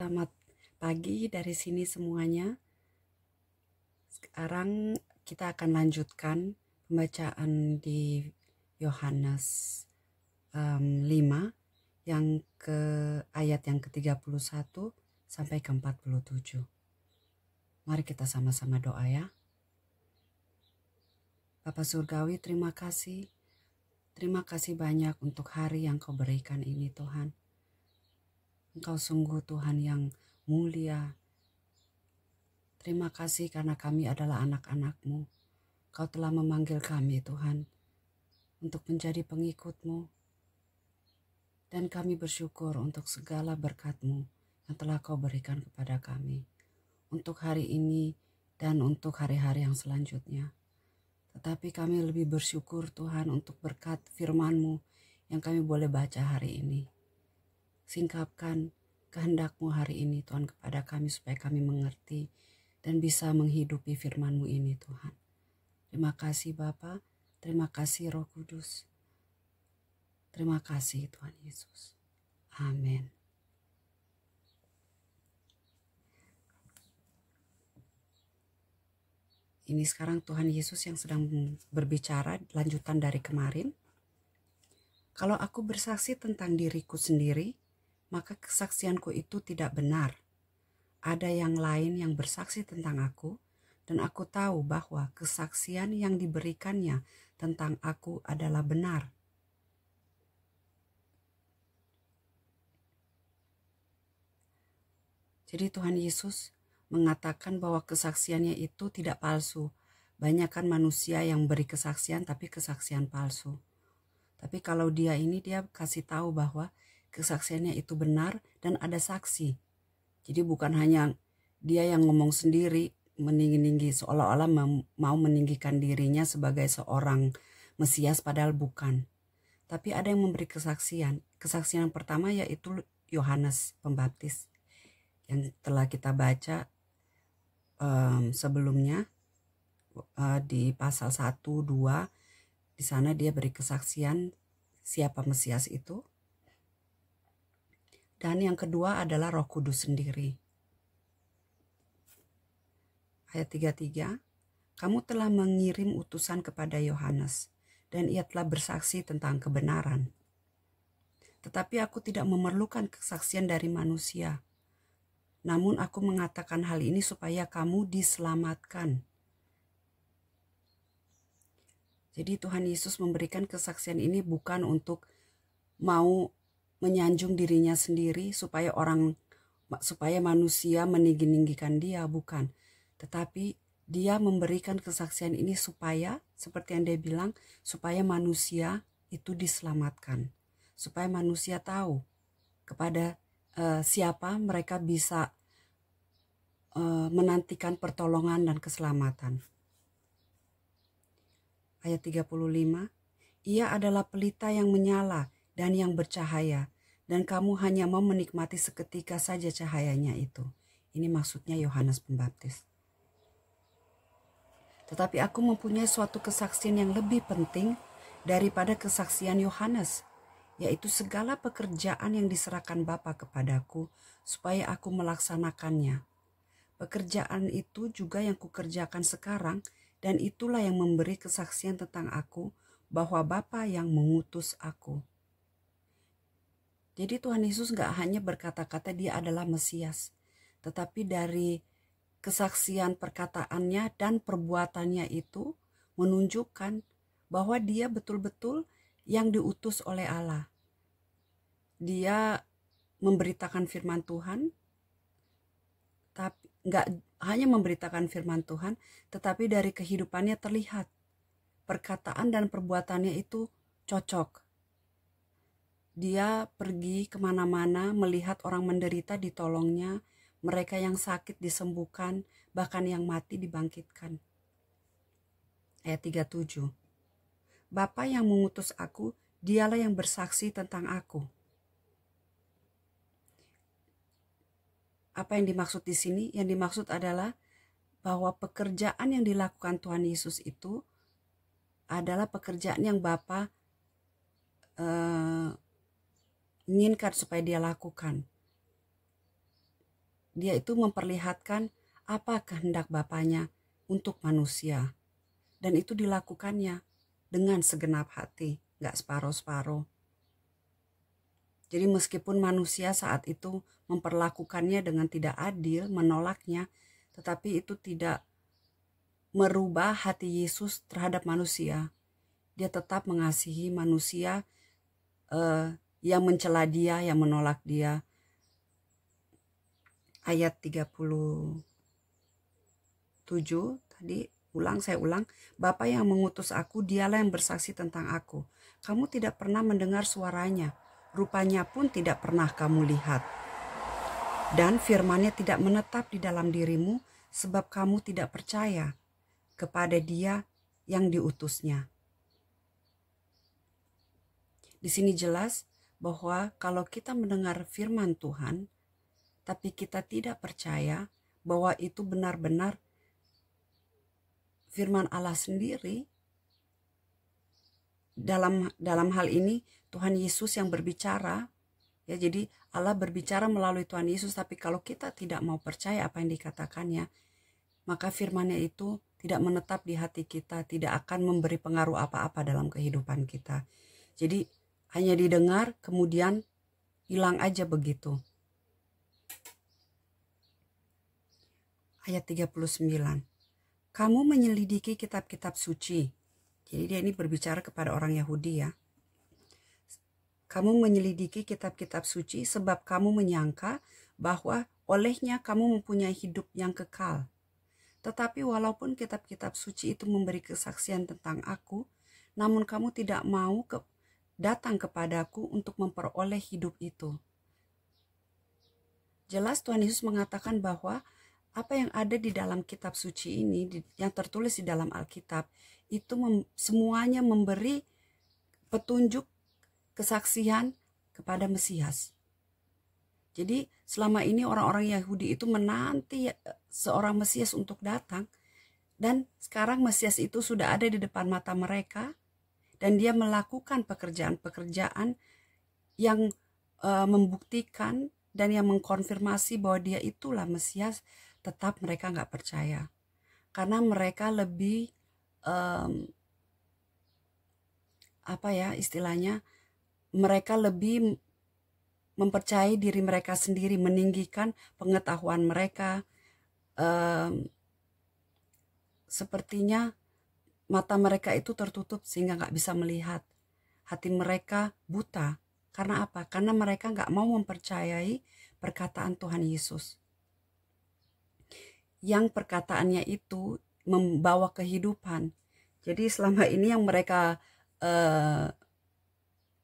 Selamat pagi dari sini semuanya. Sekarang kita akan lanjutkan pembacaan di Yohanes 5 yang ke ayat yang ke-31 sampai ke-47. Mari kita sama-sama doa ya. Bapa Surgawi, terima kasih. Terima kasih banyak untuk hari yang Kau berikan ini Tuhan. Engkau sungguh Tuhan yang mulia. Terima kasih karena kami adalah anak-anak-Mu. Kau telah memanggil kami Tuhan untuk menjadi pengikut-Mu. Dan kami bersyukur untuk segala berkat-Mu yang telah Kau berikan kepada kami. Untuk hari ini dan untuk hari-hari yang selanjutnya. Tetapi kami lebih bersyukur Tuhan untuk berkat firman-Mu yang kami boleh baca hari ini. Singkapkan kehendak-Mu hari ini Tuhan kepada kami supaya kami mengerti dan bisa menghidupi firman-Mu ini Tuhan. Terima kasih Bapa, terima kasih Roh Kudus. Terima kasih Tuhan Yesus. Amin. Ini sekarang Tuhan Yesus yang sedang berbicara lanjutan dari kemarin. Kalau aku bersaksi tentang diriku sendiri, maka kesaksianku itu tidak benar. Ada yang lain yang bersaksi tentang aku, dan aku tahu bahwa kesaksian yang diberikannya tentang aku adalah benar. Jadi Tuhan Yesus mengatakan bahwa kesaksiannya itu tidak palsu. Banyak kan manusia yang beri kesaksian tapi kesaksian palsu. Tapi kalau dia kasih tahu bahwa kesaksiannya itu benar dan ada saksi. Jadi bukan hanya dia yang ngomong sendiri meninggi-tinggi seolah-olah mau meninggikan dirinya sebagai seorang Mesias padahal bukan. Tapi ada yang memberi kesaksian. Kesaksian yang pertama yaitu Yohanes Pembaptis yang telah kita baca sebelumnya di pasal 1, 2. Di sana dia beri kesaksian siapa Mesias itu. Dan yang kedua adalah Roh Kudus sendiri. Ayat 33, kamu telah mengirim utusan kepada Yohanes, dan ia telah bersaksi tentang kebenaran. Tetapi aku tidak memerlukan kesaksian dari manusia. Namun aku mengatakan hal ini supaya kamu diselamatkan. Jadi Tuhan Yesus memberikan kesaksian ini bukan untuk mau menyanjung dirinya sendiri supaya manusia meninggi-ninggikan dia, bukan. Tetapi dia memberikan kesaksian ini supaya, seperti yang dia bilang, supaya manusia itu diselamatkan. Supaya manusia tahu kepada siapa mereka bisa menantikan pertolongan dan keselamatan. Ayat 35, ia adalah pelita yang menyala dan yang bercahaya, dan kamu hanya mau menikmati seketika saja cahayanya itu. Ini maksudnya Yohanes Pembaptis. Tetapi aku mempunyai suatu kesaksian yang lebih penting daripada kesaksian Yohanes, yaitu segala pekerjaan yang diserahkan Bapa kepadaku supaya aku melaksanakannya. Pekerjaan itu juga yang kukerjakan sekarang, dan itulah yang memberi kesaksian tentang aku bahwa Bapa yang mengutus aku. Jadi Tuhan Yesus gak hanya berkata-kata dia adalah Mesias, tetapi dari kesaksian perkataannya dan perbuatannya itu menunjukkan bahwa dia betul-betul yang diutus oleh Allah. Dia memberitakan firman Tuhan, tapi gak hanya memberitakan firman Tuhan, tetapi dari kehidupannya terlihat perkataan dan perbuatannya itu cocok. Dia pergi kemana-mana melihat orang menderita ditolongnya, mereka yang sakit disembuhkan, bahkan yang mati dibangkitkan. Ayat 37. Bapa yang mengutus aku, dialah yang bersaksi tentang aku. Apa yang dimaksud di sini? Yang dimaksud adalah bahwa pekerjaan yang dilakukan Tuhan Yesus itu adalah pekerjaan yang Bapa inginkan supaya dia lakukan. dia itu memperlihatkan apa kehendak Bapanya untuk manusia. Dan itu dilakukannya dengan segenap hati, gak separuh-separuh. Jadi meskipun manusia saat itu memperlakukannya dengan tidak adil, menolaknya, tetapi itu tidak merubah hati Yesus terhadap manusia. Dia tetap mengasihi manusia yang mencela dia, yang menolak dia. Ayat 37 tadi, saya ulang. Bapa yang mengutus aku, dialah yang bersaksi tentang aku. Kamu tidak pernah mendengar suaranya, rupanya pun tidak pernah kamu lihat. Dan firman-Nya tidak menetap di dalam dirimu, sebab kamu tidak percaya kepada Dia yang diutusnya. Di sini jelas bahwa kalau kita mendengar firman Tuhan, tapi kita tidak percaya bahwa itu benar-benar firman Allah sendiri, dalam hal ini Tuhan Yesus yang berbicara, ya, jadi Allah berbicara melalui Tuhan Yesus, tapi kalau kita tidak mau percaya apa yang dikatakannya, maka firman-Nya itu tidak menetap di hati kita, tidak akan memberi pengaruh apa-apa dalam kehidupan kita. Jadi hanya didengar kemudian hilang aja begitu. Ayat 39. Kamu menyelidiki kitab-kitab suci. Jadi dia ini berbicara kepada orang Yahudi, ya. Kamu menyelidiki kitab-kitab suci sebab kamu menyangka bahwa olehnya kamu mempunyai hidup yang kekal. Tetapi walaupun kitab-kitab suci itu memberi kesaksian tentang aku, namun kamu tidak mau datang kepadaku untuk memperoleh hidup itu. Jelas Tuhan Yesus mengatakan bahwa apa yang ada di dalam kitab suci ini, yang tertulis di dalam Alkitab, itu semuanya memberi petunjuk kesaksian kepada Mesias. Jadi selama ini orang-orang Yahudi itu menanti seorang Mesias untuk datang, dan sekarang Mesias itu sudah ada di depan mata mereka, dan dia melakukan pekerjaan-pekerjaan yang membuktikan dan yang mengkonfirmasi bahwa dia itulah Mesias. Tetap mereka nggak percaya, karena mereka lebih mereka lebih mempercayai diri mereka sendiri, meninggikan pengetahuan mereka. Sepertinya mata mereka itu tertutup sehingga nggak bisa melihat. Hati mereka buta. Karena apa? Karena mereka nggak mau mempercayai perkataan Tuhan Yesus, yang perkataannya itu membawa kehidupan. Jadi selama ini yang mereka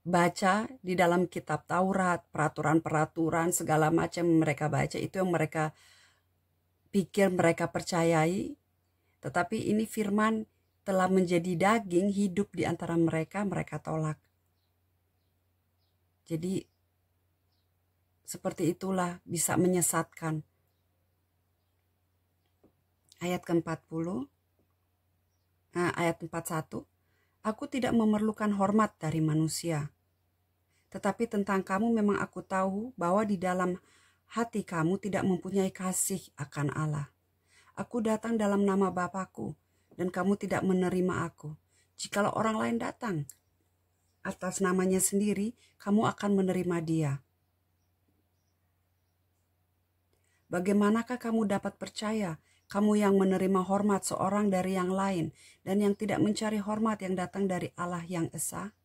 baca di dalam kitab Taurat, peraturan-peraturan segala macam mereka baca, itu yang mereka pikir mereka percayai. Tetapi ini firman telah menjadi daging hidup di antara mereka, mereka tolak. Jadi seperti itulah bisa menyesatkan. Ayat ke-40, ayat 41. Aku tidak memerlukan hormat dari manusia. Tetapi tentang kamu memang aku tahu bahwa di dalam hati kamu tidak mempunyai kasih akan Allah. Aku datang dalam nama Bapakku, dan kamu tidak menerima aku. Jikalau orang lain datang atas namanya sendiri, kamu akan menerima dia. Bagaimanakah kamu dapat percaya, kamu yang menerima hormat seorang dari yang lain, dan yang tidak mencari hormat yang datang dari Allah yang esa?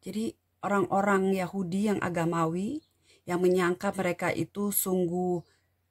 Jadi orang-orang Yahudi yang agamawi, yang menyangka mereka itu sungguh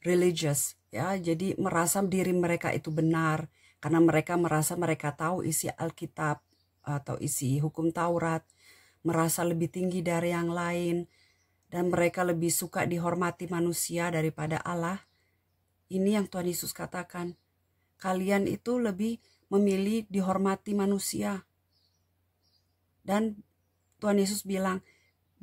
religious, ya, jadi merasa diri mereka itu benar karena mereka merasa mereka tahu isi Alkitab atau isi hukum Taurat, merasa lebih tinggi dari yang lain, dan mereka lebih suka dihormati manusia daripada Allah. Ini yang Tuhan Yesus katakan, kalian itu lebih memilih dihormati manusia. Dan Tuhan Yesus bilang,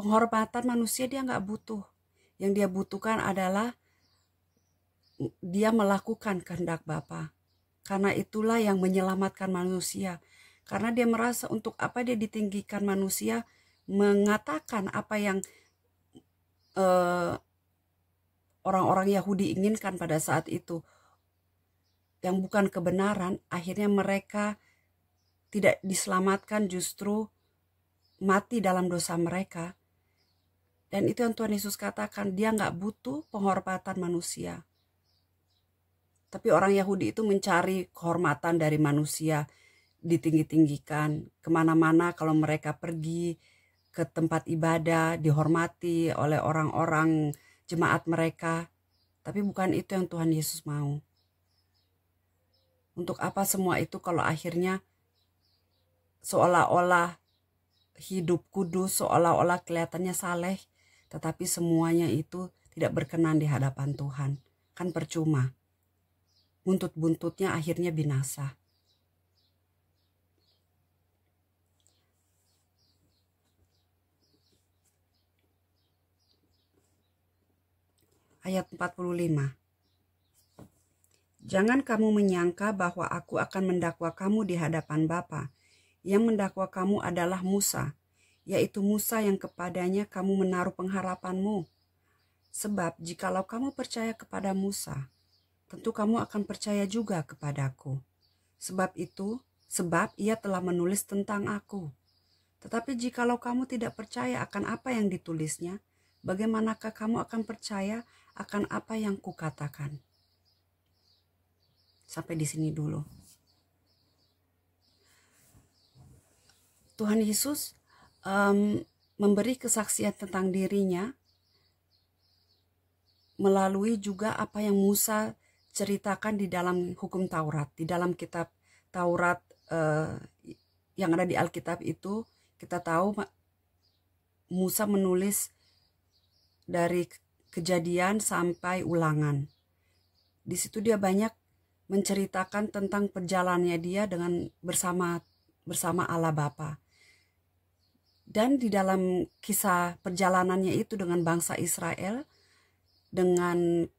penghormatan manusia dia nggak butuh. Yang dia butuhkan adalah dia melakukan kehendak Bapa. Karena itulah yang menyelamatkan manusia. Karena dia merasa untuk apa dia ditinggikan manusia, mengatakan apa yang orang-orang Yahudi inginkan pada saat itu, yang bukan kebenaran, akhirnya mereka tidak diselamatkan, justru mati dalam dosa mereka. Dan itu yang Tuhan Yesus katakan, dia nggak butuh penghormatan manusia. Tapi orang Yahudi itu mencari kehormatan dari manusia, ditinggi-tinggikan. Kemana-mana kalau mereka pergi ke tempat ibadah, dihormati oleh orang-orang jemaat mereka. Tapi bukan itu yang Tuhan Yesus mau. Untuk apa semua itu kalau akhirnya seolah-olah hidup kudus, seolah-olah kelihatannya saleh, tetapi semuanya itu tidak berkenan di hadapan Tuhan. Kan percuma. Buntut-buntutnya akhirnya binasa. Ayat 45. Jangan kamu menyangka bahwa aku akan mendakwa kamu di hadapan Bapa. Yang mendakwa kamu adalah Musa, yaitu Musa yang kepadanya kamu menaruh pengharapanmu. Sebab jikalau kamu percaya kepada Musa, tentu kamu akan percaya juga kepadaku. Sebab ia telah menulis tentang aku. Tetapi jikalau kamu tidak percaya akan apa yang ditulisnya, bagaimanakah kamu akan percaya akan apa yang kukatakan? Sampai di sini dulu. Tuhan Yesus memberi kesaksian tentang dirinya melalui juga apa yang Musa ceritakan di dalam hukum Taurat, di dalam kitab Taurat yang ada di Alkitab itu. Kita tahu Musa menulis dari Kejadian sampai Ulangan. Di situ dia banyak menceritakan tentang perjalanannya dia dengan bersama Allah Bapa. Dan di dalam kisah perjalanannya itu dengan bangsa Israel, dengan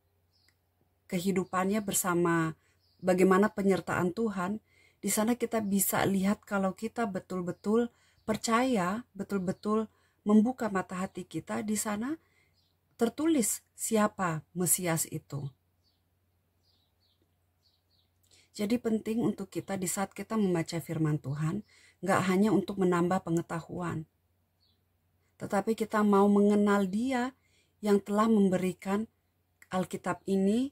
kehidupannya bersama bagaimana penyertaan Tuhan, di sana kita bisa lihat kalau kita betul-betul percaya, betul-betul membuka mata hati kita, di sana tertulis siapa Mesias itu. Jadi penting untuk kita di saat kita membaca firman Tuhan, gak hanya untuk menambah pengetahuan, tetapi kita mau mengenal Dia yang telah memberikan Alkitab ini,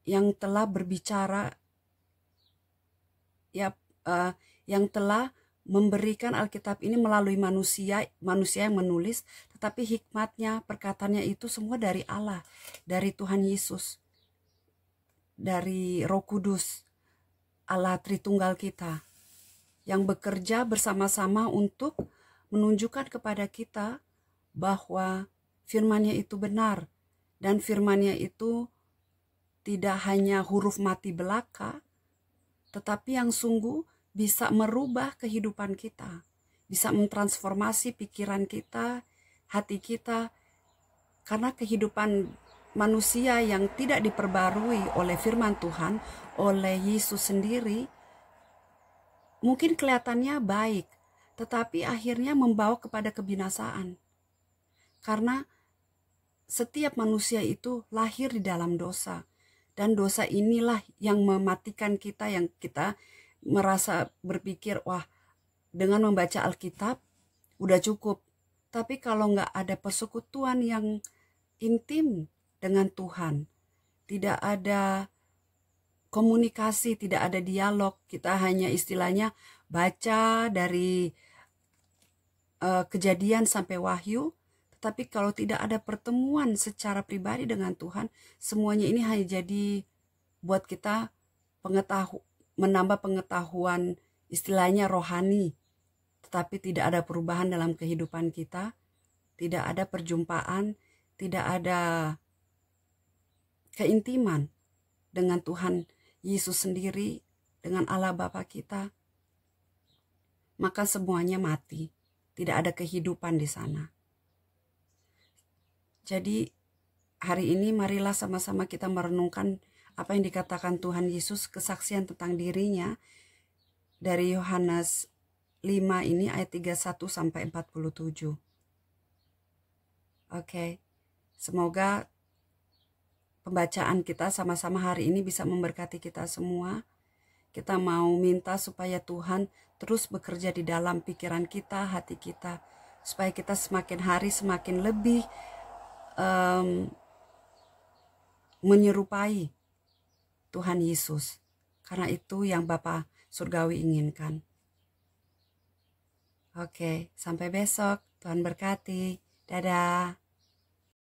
yang telah berbicara, yang telah memberikan Alkitab ini melalui manusia yang menulis, tetapi hikmatnya, perkataannya itu semua dari Allah, dari Tuhan Yesus, dari Roh Kudus, Allah Tritunggal kita, yang bekerja bersama-sama untuk menunjukkan kepada kita bahwa firman-Nya itu benar, dan firman-Nya itu tidak hanya huruf mati belaka, tetapi yang sungguh bisa merubah kehidupan kita, bisa mentransformasi pikiran kita, hati kita, karena kehidupan manusia yang tidak diperbarui oleh firman Tuhan, oleh Yesus sendiri, mungkin kelihatannya baik, tetapi akhirnya membawa kepada kebinasaan. Karena setiap manusia itu lahir di dalam dosa. Dan dosa inilah yang mematikan kita, yang kita merasa berpikir, wah, dengan membaca Alkitab udah cukup. Tapi kalau nggak ada persekutuan yang intim dengan Tuhan, tidak ada komunikasi, tidak ada dialog, kita hanya istilahnya baca dari Kejadian sampai Wahyu, tetapi kalau tidak ada pertemuan secara pribadi dengan Tuhan, semuanya ini hanya jadi buat kita menambah pengetahuan istilahnya rohani, tetapi tidak ada perubahan dalam kehidupan kita, tidak ada perjumpaan, tidak ada keintiman dengan Tuhan Yesus sendiri, dengan Allah Bapa kita, maka semuanya mati. Tidak ada kehidupan di sana. Jadi hari ini marilah sama-sama kita merenungkan apa yang dikatakan Tuhan Yesus, kesaksian tentang dirinya dari Yohanes 5 ini ayat 31 sampai 47. Oke. Semoga pembacaan kita sama-sama hari ini bisa memberkati kita semua. Kita mau minta supaya Tuhan terus bekerja di dalam pikiran kita, hati kita, supaya kita semakin hari semakin lebih menyerupai Tuhan Yesus. Karena itu yang Bapa Surgawi inginkan. Oke, sampai besok. Tuhan berkati. Dadah.